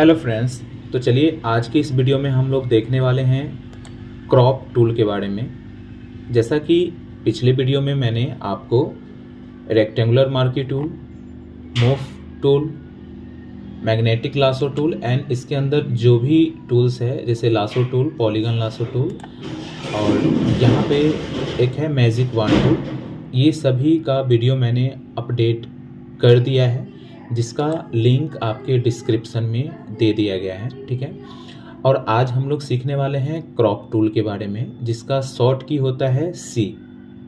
Hello friends, तो चलिए आज की इस वीडियो में हम लोग देखने वाले हैं क्रॉप टूल के बारे में। जैसा कि पिछले वीडियो में मैंने आपको rectangular marquee tool, move tool, magnetic lasso tool and इसके अंदर जो भी टूल्स है जैसे lasso tool, polygon lasso tool और यहाँ पे एक है मैजिक वांड टूल, ये सभी का वीडियो मैंने अपडेट कर दिया है जिसका लिंक आपके डिस्क्रिप्शन में दे दिया गया है। ठीक है, और आज हम लोग सीखने वाले हैं क्रॉप टूल के बारे में जिसका शॉर्ट की होता है C।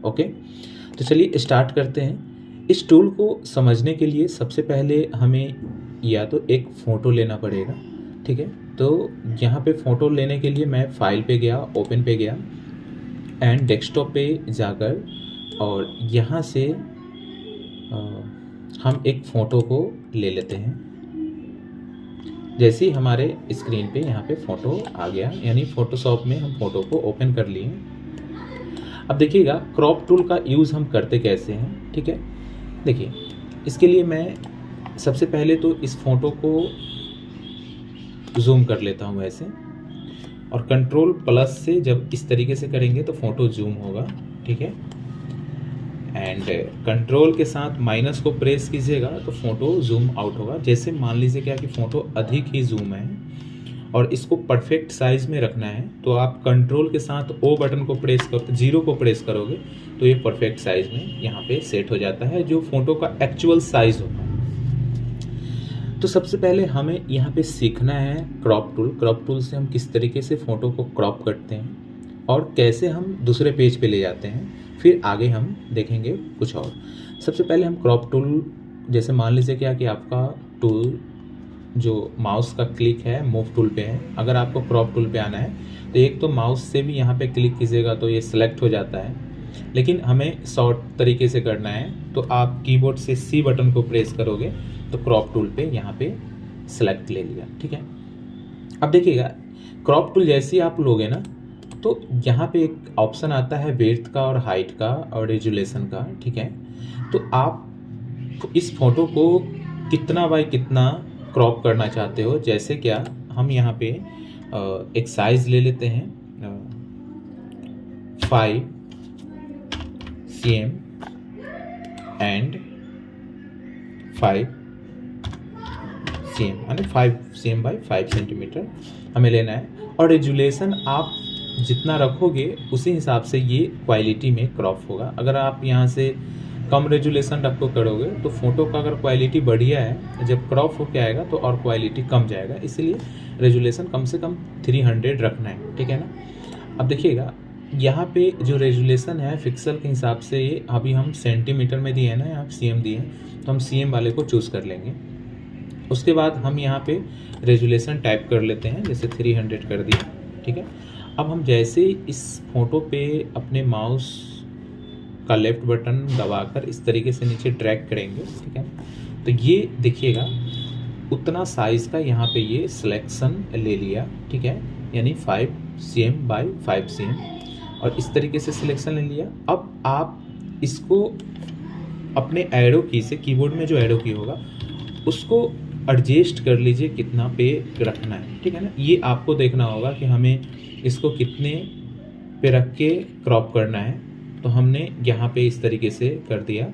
ओके, तो चलिए स्टार्ट करते हैं। इस टूल को समझने के लिए सबसे पहले हमें या तो एक फ़ोटो लेना पड़ेगा। ठीक है, तो यहाँ पे फ़ोटो लेने के लिए मैं फाइल पे गया, ओपन पे गया एंड डेस्कटॉप पे जाकर और यहाँ से हम एक फ़ोटो को ले लेते हैं। जैसे ही हमारे स्क्रीन पे यहाँ पे फ़ोटो आ गया, यानी फ़ोटोशॉप में हम फ़ोटो को ओपन कर लिए। अब देखिएगा क्रॉप टूल का यूज़ हम करते कैसे हैं। ठीक है, देखिए इसके लिए मैं सबसे पहले तो इस फ़ोटो को जूम कर लेता हूँ ऐसे, और कंट्रोल प्लस से जब इस तरीके से करेंगे तो फ़ोटो जूम होगा। ठीक है, एंड कंट्रोल के साथ माइनस को प्रेस कीजिएगा तो फ़ोटो जूम आउट होगा। जैसे मान लीजिए क्या कि फ़ोटो अधिक ही जूम है और इसको परफेक्ट साइज़ में रखना है तो आप कंट्रोल के साथ ओ बटन को प्रेस कर 0 को प्रेस करोगे तो ये परफेक्ट साइज़ में यहाँ पे सेट हो जाता है जो फ़ोटो का एक्चुअल साइज़ होता है। तो सबसे पहले हमें यहाँ पे सीखना है क्रॉप टूल। क्रॉप टूल से हम किस तरीके से फ़ोटो को क्रॉप करते हैं और कैसे हम दूसरे पेज पे ले जाते हैं, फिर आगे हम देखेंगे कुछ और। सबसे पहले हम क्रॉप टूल, जैसे मान लीजिए क्या कि आपका टूल जो माउस का क्लिक है मूव टूल पे है, अगर आपको क्रॉप टूल पे आना है तो एक तो माउस से भी यहाँ पे क्लिक कीजिएगा तो ये सिलेक्ट हो जाता है, लेकिन हमें शॉर्ट तरीके से करना है तो आप कीबोर्ड से C बटन को प्रेस करोगे तो क्रॉप टूल पे यहाँ पे सिलेक्ट ले लिया। ठीक है, अब देखिएगा क्रॉप टूल जैसे ही आप लोगे ना तो यहाँ पे एक ऑप्शन आता है विड्थ का और हाइट का और रेजुलेशन का। ठीक है, तो आप इस फोटो को कितना बाय कितना क्रॉप करना चाहते हो, जैसे क्या हम यहाँ पे एक साइज ले लेते हैं 5 cm एंड 5 cm, यानी 5 cm बाई 5 सेंटीमीटर हमें लेना है। और रेजुलेशन आप जितना रखोगे उसी हिसाब से ये क्वालिटी में क्रॉप होगा। अगर आप यहाँ से कम रेजुलेशन रखो करोगे तो फ़ोटो का अगर क्वालिटी बढ़िया है जब क्रॉप होके आएगा तो और क्वालिटी कम जाएगा, इसलिए रेजुलेशन कम से कम 300 रखना है। ठीक है ना, अब देखिएगा यहाँ पे जो रेजुलेशन है पिक्सल के हिसाब से, ये अभी हम सेंटीमीटर में दिए हैं ना, यहाँ cm दिए हैं तो हम cm वाले को चूज़ कर लेंगे। उसके बाद हम यहाँ पे रेजुलेशन टाइप कर लेते हैं, जैसे 300 कर दिया। ठीक है, अब हम जैसे इस फोटो पे अपने माउस का लेफ्ट बटन दबाकर इस तरीके से नीचे ड्रैग करेंगे। ठीक है, तो ये देखिएगा उतना साइज़ का यहाँ पे ये सिलेक्शन ले लिया। ठीक है, यानी 5 cm बाई 5 cm, और इस तरीके से सिलेक्शन ले लिया। अब आप इसको अपने एरो की से, कीबोर्ड में जो एरो की होगा उसको एडजस्ट कर लीजिए कितना पे रखना है। ठीक है ना, ये आपको देखना होगा कि हमें इसको कितने पे रख के क्रॉप करना है, तो हमने यहाँ पे इस तरीके से कर दिया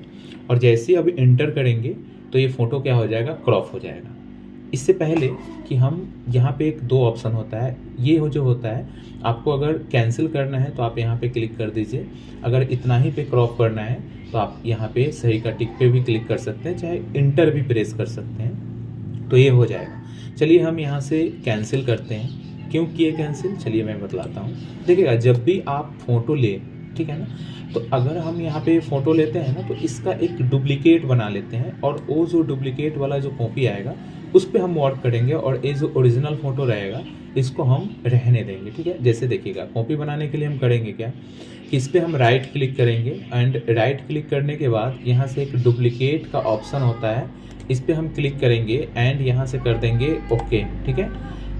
और जैसे अब इंटर करेंगे तो ये फ़ोटो क्या हो जाएगा, क्रॉप हो जाएगा। इससे पहले कि हम यहाँ पे एक 2 ऑप्शन होता है, ये जो होता है आपको अगर कैंसिल करना है तो आप यहाँ पे क्लिक कर दीजिए, अगर इतना ही पे क्रॉप करना है तो आप यहाँ पे सही का टिक पे भी क्लिक कर सकते हैं, चाहे इंटर भी प्रेस कर सकते हैं, तो ये हो जाएगा। चलिए हम यहाँ से कैंसिल करते हैं। क्यों किए कैंसिल, चलिए मैं बतलाता हूँ। देखिएगा जब भी आप फ़ोटो ले, ठीक है ना, तो अगर हम यहाँ पे फ़ोटो लेते हैं ना तो इसका एक डुप्लीकेट बना लेते हैं और वो जो डुप्लीकेट वाला जो कॉपी आएगा उस पर हम वर्क करेंगे और ये जो ओरिजिनल फ़ोटो रहेगा इसको हम रहने देंगे। ठीक है, जैसे देखिएगा कॉपी बनाने के लिए हम करेंगे क्या कि इस पर हम राइट क्लिक करेंगे एंड राइट क्लिक करने के बाद यहाँ से एक डुप्लीकेट का ऑप्शन होता है, इस पर हम क्लिक करेंगे एंड यहाँ से कर देंगे ओके। ठीक है,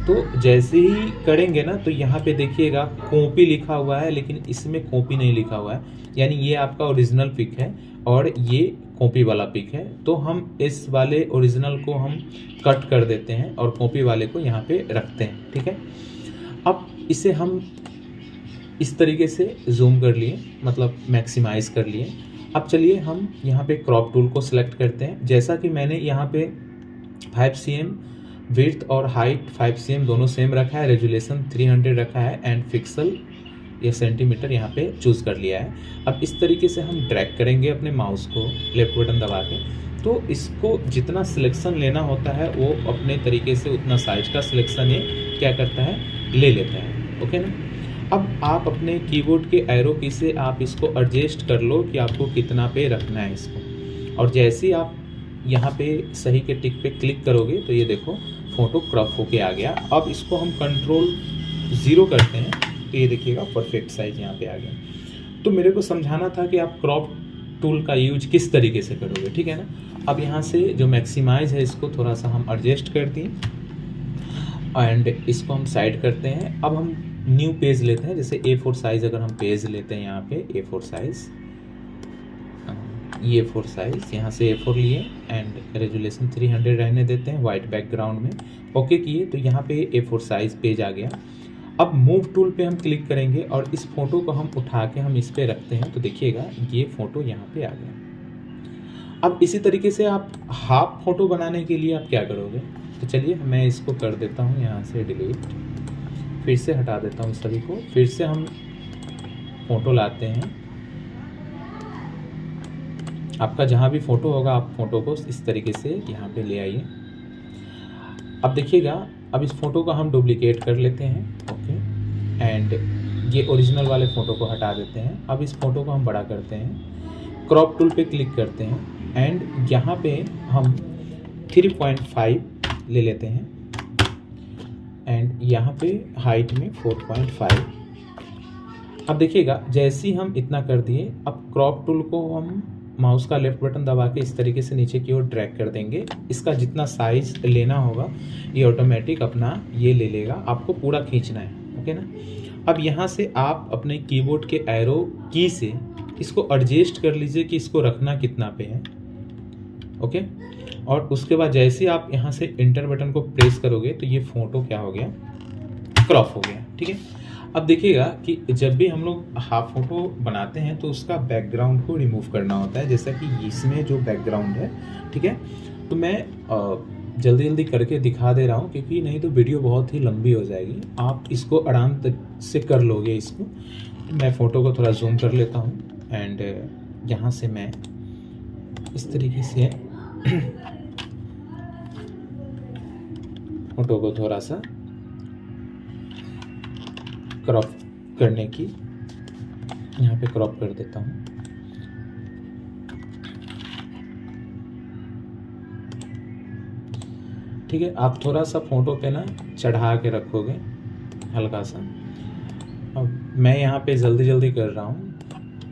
तो जैसे ही करेंगे ना तो यहाँ पे देखिएगा कॉपी लिखा हुआ है लेकिन इसमें कॉपी नहीं लिखा हुआ है, यानी ये आपका ओरिजिनल पिक है और ये कॉपी वाला पिक है, तो हम इस वाले ओरिजिनल को हम कट कर देते हैं और कॉपी वाले को यहाँ पे रखते हैं। ठीक है, अब इसे हम इस तरीके से जूम कर लिए, मतलब मैक्सिमाइज कर लिए। अब चलिए हम यहाँ पे क्रॉप टूल को सिलेक्ट करते हैं। जैसा कि मैंने यहाँ पे 5 cm विड्थ और हाइट 5 cm दोनों सेम रखा है, रेजुलेशन 300 रखा है एंड पिक्सल या सेंटीमीटर यहाँ पे चूज़ कर लिया है। अब इस तरीके से हम ड्रैग करेंगे अपने माउस को लेफ्ट बटन दबा के, तो इसको जितना सिलेक्शन लेना होता है वो अपने तरीके से उतना साइज का सिलेक्शन ये क्या करता है, ले लेता है। ओके ना। अब आप अपने कीबोर्ड के एरो की से आप इसको एडजस्ट कर लो कि आपको कितना पे रखना है इसको, और जैसे ही आप यहाँ पे सही के टिक पे क्लिक करोगे तो ये देखो फ़ोटो क्रॉप होके आ गया। अब इसको हम कंट्रोल 0 करते हैं तो ये देखिएगा परफेक्ट साइज यहाँ पे आ गया। तो मेरे को समझाना था कि आप क्रॉप टूल का यूज किस तरीके से करोगे, ठीक है ना। अब यहाँ से जो मैक्सिमाइज है इसको थोड़ा सा हम एडजस्ट कर दिए एंड इसको हम साइड करते हैं। अब हम न्यू पेज लेते हैं, जैसे A4 साइज़ अगर हम पेज लेते हैं यहाँ पे A4 साइज़, ये A4 साइज़ यहाँ से A4 लिए एंड रेजुलेशन 300 रहने देते हैं वाइट बैकग्राउंड में। ओके किए तो यहाँ पे A4 साइज़ पेज आ गया। अब मूव टूल पे हम क्लिक करेंगे और इस फोटो को हम उठा के हम इस पे रखते हैं तो देखिएगा ये फ़ोटो यहाँ पे आ गया। अब इसी तरीके से आप हाफ फ़ोटो बनाने के लिए आप क्या करोगे, तो चलिए मैं इसको कर देता हूँ यहाँ से डिलीट, फिर से हटा देता हूँ सभी को, फिर से हम फ़ोटो लाते हैं। आपका जहाँ भी फ़ोटो होगा आप फ़ोटो को इस तरीके से यहाँ पे ले आइए। अब देखिएगा, अब इस फ़ोटो का हम डुप्लीकेट कर लेते हैं। ओके, एंड ये ओरिजिनल वाले फ़ोटो को हटा देते हैं। अब इस फ़ोटो को हम बड़ा करते हैं, क्रॉप टूल पे क्लिक करते हैं एंड यहाँ पे हम 3.5 ले लेते हैं एंड यहाँ पे हाइट में 4.5। अब देखिएगा जैसे ही हम इतना कर दिए, अब क्रॉप टूल को हम माउस का लेफ्ट बटन दबा के इस तरीके से नीचे की ओर ड्रैग कर देंगे। इसका जितना साइज लेना होगा ये ऑटोमेटिक अपना ये ले लेगा, आपको पूरा खींचना है। ओके ना। अब यहाँ से आप अपने कीबोर्ड के एरो की से इसको एडजस्ट कर लीजिए कि इसको रखना कितना पे है। ओके, और उसके बाद जैसे आप यहाँ से इंटर बटन को प्रेस करोगे तो ये फ़ोटो क्या हो गया, क्रॉप हो गया। ठीक है, अब देखिएगा कि जब भी हम लोग हाफ फोटो बनाते हैं तो उसका बैकग्राउंड को रिमूव करना होता है, जैसा कि इसमें जो बैकग्राउंड है। ठीक है, तो मैं जल्दी जल्दी करके दिखा दे रहा हूँ क्योंकि नहीं तो वीडियो बहुत ही लंबी हो जाएगी, आप इसको आराम से कर लोगे इसको। तो मैं फ़ोटो को थोड़ा जूम कर लेता हूँ एंड यहाँ से मैं इस तरीके से फोटो को थोड़ा सा क्रॉप करने की यहाँ पे क्रॉप कर देता हूँ। ठीक है, आप थोड़ा सा फोटो पे ना चढ़ा के रखोगे हल्का सा। अब मैं यहाँ पे जल्दी जल्दी कर रहा हूँ,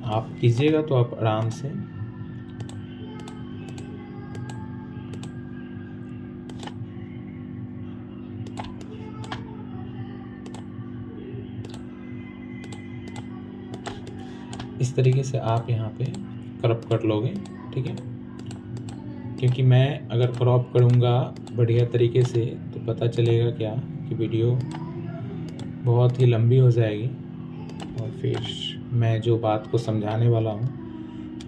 आप कीजिएगा तो आप आराम से। इस तरीके से आप यहाँ पे क्रॉप कर लोगे। ठीक है, क्योंकि मैं अगर क्रॉप करूँगा बढ़िया तरीके से तो पता चलेगा क्या कि वीडियो बहुत ही लंबी हो जाएगी और फिर मैं जो बात को समझाने वाला हूँ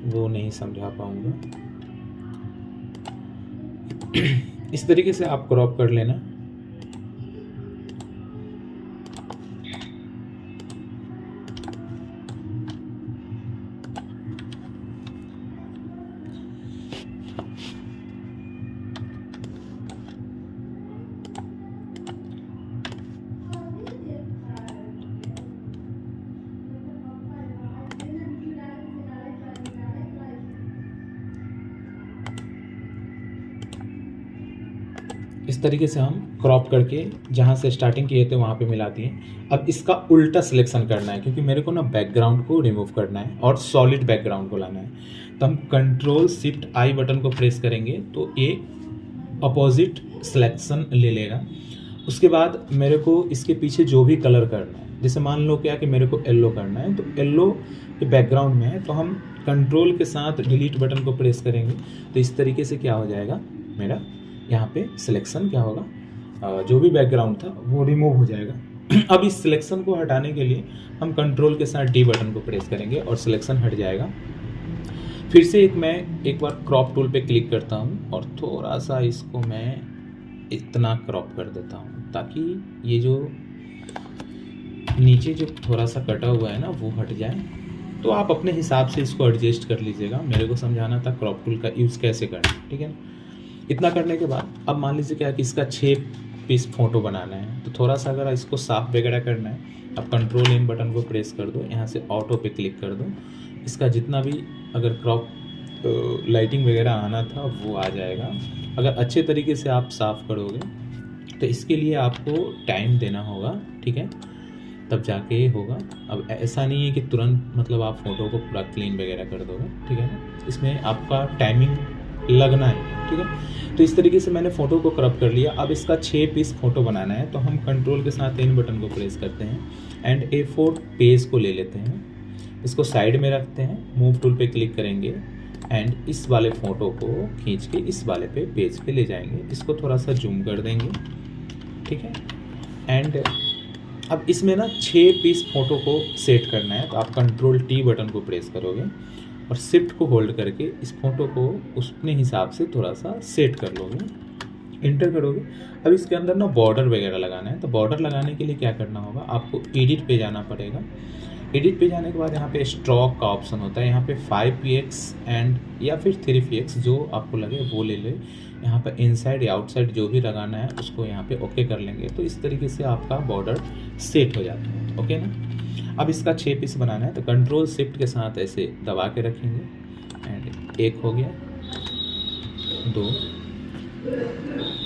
वो नहीं समझा पाऊँगा। इस तरीके से आप क्रॉप कर लेना। इस तरीके से हम क्रॉप करके जहाँ से स्टार्टिंग किए थे वहाँ पे मिला दिए। अब इसका उल्टा सिलेक्शन करना है क्योंकि मेरे को ना बैकग्राउंड को रिमूव करना है और सॉलिड बैकग्राउंड को लाना है। तो हम कंट्रोल शिफ्ट आई बटन को प्रेस करेंगे तो ये अपोजिट सिलेक्शन ले लेगा। उसके बाद मेरे को इसके पीछे जो भी कलर करना है, जैसे मान लो क्या कि मेरे को येलो करना है तो येलो के बैकग्राउंड में है तो हम कंट्रोल के साथ डिलीट बटन को प्रेस करेंगे तो इस तरीके से क्या हो जाएगा, मेरा यहाँ पे सिलेक्शन क्या होगा, जो भी बैकग्राउंड था वो रिमूव हो जाएगा। अब इस सिलेक्शन को हटाने के लिए हम कंट्रोल के साथ डी बटन को प्रेस करेंगे और सिलेक्शन हट जाएगा। फिर से मैं एक बार क्रॉप टूल पे क्लिक करता हूँ और थोड़ा सा इसको मैं इतना क्रॉप कर देता हूँ ताकि ये जो नीचे जो थोड़ा सा कटा हुआ है ना वो हट जाए। तो आप अपने हिसाब से इसको एडजस्ट कर लीजिएगा, मेरे को समझाना था क्रॉप टूल का यूज़ कैसे करना, ठीक है ना। इतना करने के बाद अब मान लीजिए क्या कि इसका 6 पीस फ़ोटो बनाना है, तो थोड़ा सा अगर इसको साफ वगैरह करना है, अब कंट्रोल इन बटन को प्रेस कर दो, यहाँ से ऑटो पे क्लिक कर दो, इसका जितना भी अगर क्रॉप लाइटिंग वगैरह आना था वो आ जाएगा। अगर अच्छे तरीके से आप साफ़ करोगे तो इसके लिए आपको टाइम देना होगा, ठीक है, तब जाके ये होगा। अब ऐसा नहीं है कि तुरंत मतलब आप फ़ोटो को पूरा क्लीन वगैरह कर दोगे, ठीक है ना, इसमें आपका टाइमिंग लगना है, ठीक है। तो इस तरीके से मैंने फ़ोटो को क्रॉप कर लिया। अब इसका 6 पीस फ़ोटो बनाना है तो हम कंट्रोल के साथ इन बटन को प्रेस करते हैं एंड A4 पेज को ले लेते हैं, इसको साइड में रखते हैं, मूव टूल पे क्लिक करेंगे एंड इस वाले फ़ोटो को खींच के इस वाले पे पेज पे ले जाएंगे, इसको थोड़ा सा जूम कर देंगे, ठीक है। एंड अब इसमें ना 6 पीस फ़ोटो को सेट करना है तो आप कंट्रोल T बटन को प्रेस करोगे और शिफ्ट को होल्ड करके इस फोटो को उसने हिसाब से थोड़ा सा सेट कर लोगे, इंटर करोगे। अब इसके अंदर ना बॉर्डर वगैरह लगाना है, तो बॉर्डर लगाने के लिए क्या करना होगा, आपको एडिट पे जाना पड़ेगा। एडिट पे जाने के बाद यहाँ पे स्ट्रोक का ऑप्शन होता है, यहाँ पे 5px एंड या फिर 3px जो आपको लगे वो ले ले। यहाँ पे इनसाइड या आउटसाइड जो भी लगाना है उसको यहाँ पे ओके कर लेंगे, तो इस तरीके से आपका बॉर्डर सेट हो जाता है, ओके ना। अब इसका 6 पीस बनाना है तो कंट्रोल शिफ्ट के साथ ऐसे दबा के रखेंगे एंड 1 हो गया, 2।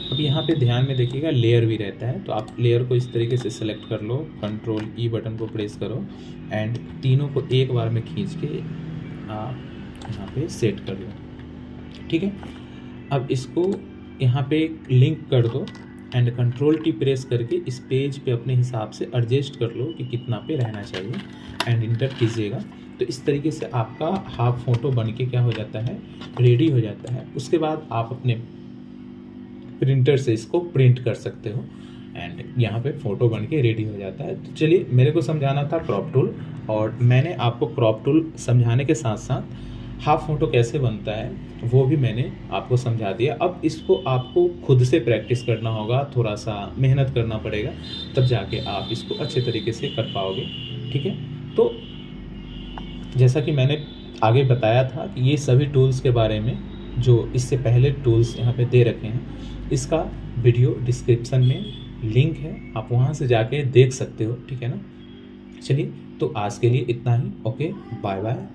अब यहाँ पे ध्यान में देखिएगा लेयर भी रहता है, तो आप लेयर को इस तरीके से सेलेक्ट कर लो, कंट्रोल E बटन को प्रेस करो एंड तीनों को एक बार में खींच के आप यहाँ पे सेट कर लो, ठीक है। अब इसको यहाँ पे लिंक कर दो एंड कंट्रोल T प्रेस करके इस पेज पे अपने हिसाब से एडजस्ट कर लो कि कितना पे रहना चाहिए एंड इंटर कीजिएगा। तो इस तरीके से आपका हाफ फोटो बन के क्या हो जाता है, रेडी हो जाता है। उसके बाद आप अपने प्रिंटर से इसको प्रिंट कर सकते हो एंड यहाँ पे फ़ोटो बन के रेडी हो जाता है। तो चलिए, मेरे को समझाना था क्रॉप टूल और मैंने आपको क्रॉप टूल समझाने के साथ साथ हाफ फ़ोटो कैसे बनता है वो भी मैंने आपको समझा दिया। अब इसको आपको खुद से प्रैक्टिस करना होगा, थोड़ा सा मेहनत करना पड़ेगा, तब जाके आप इसको अच्छे तरीके से कर पाओगे, ठीक है। तो जैसा कि मैंने आगे बताया था कि ये सभी टूल्स के बारे में जो इससे पहले टूल्स यहाँ पे दे रखे हैं, इसका वीडियो डिस्क्रिप्शन में लिंक है, आप वहाँ से जाके देख सकते हो, ठीक है ना। चलिए, तो आज के लिए इतना ही, ओके, बाय बाय।